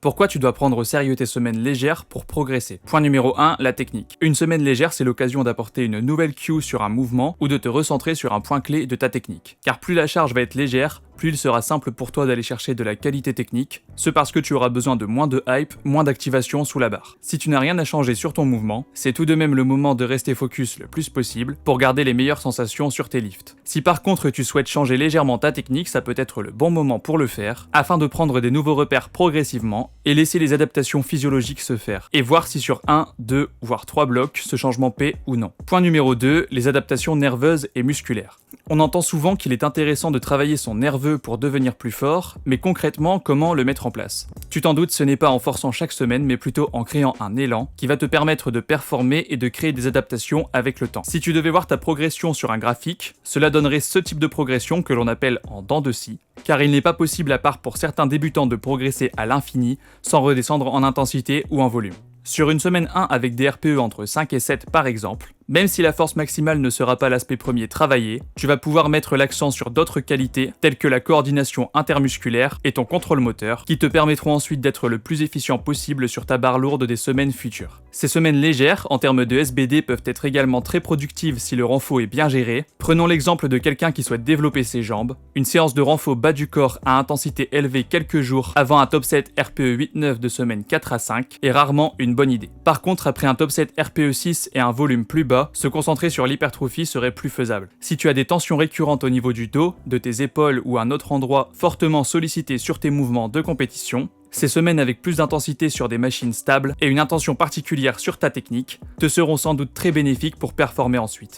Pourquoi tu dois prendre au sérieux tes semaines légères pour progresser? Point numéro 1, la technique. Une semaine légère, c'est l'occasion d'apporter une nouvelle cue sur un mouvement ou de te recentrer sur un point clé de ta technique. Car plus la charge va être légère, plus il sera simple pour toi d'aller chercher de la qualité technique, ce parce que tu auras besoin de moins de hype, moins d'activation sous la barre. Si tu n'as rien à changer sur ton mouvement, c'est tout de même le moment de rester focus le plus possible pour garder les meilleures sensations sur tes lifts. Si par contre tu souhaites changer légèrement ta technique, ça peut être le bon moment pour le faire, afin de prendre des nouveaux repères progressivement et laisser les adaptations physiologiques se faire, et voir si sur 1, 2, voire 3 blocs, ce changement paie ou non. Point numéro 2, les adaptations nerveuses et musculaires. On entend souvent qu'il est intéressant de travailler son nerveux pour devenir plus fort, mais concrètement, comment le mettre en place? Tu t'en doutes, ce n'est pas en forçant chaque semaine, mais plutôt en créant un élan qui va te permettre de performer et de créer des adaptations avec le temps. Si tu devais voir ta progression sur un graphique, cela donnerait ce type de progression que l'on appelle en dents de scie, car il n'est pas possible à part pour certains débutants de progresser à l'infini sans redescendre en intensité ou en volume. Sur une semaine 1 avec des RPE entre 5 et 7 par exemple, même si la force maximale ne sera pas l'aspect premier travaillé, tu vas pouvoir mettre l'accent sur d'autres qualités telles que la coordination intermusculaire et ton contrôle moteur qui te permettront ensuite d'être le plus efficient possible sur ta barre lourde des semaines futures. Ces semaines légères, en termes de SBD, peuvent être également très productives si le renfort est bien géré. Prenons l'exemple de quelqu'un qui souhaite développer ses jambes. Une séance de renfort bas du corps à intensité élevée quelques jours avant un top 7 RPE 8-9 de semaine 4 à 5 est rarement une bonne idée. Par contre, après un top 7 RPE 6 et un volume plus bas, se concentrer sur l'hypertrophie serait plus faisable. Si tu as des tensions récurrentes au niveau du dos, de tes épaules ou un autre endroit fortement sollicité sur tes mouvements de compétition, ces semaines avec plus d'intensité sur des machines stables et une intention particulière sur ta technique te seront sans doute très bénéfiques pour performer ensuite.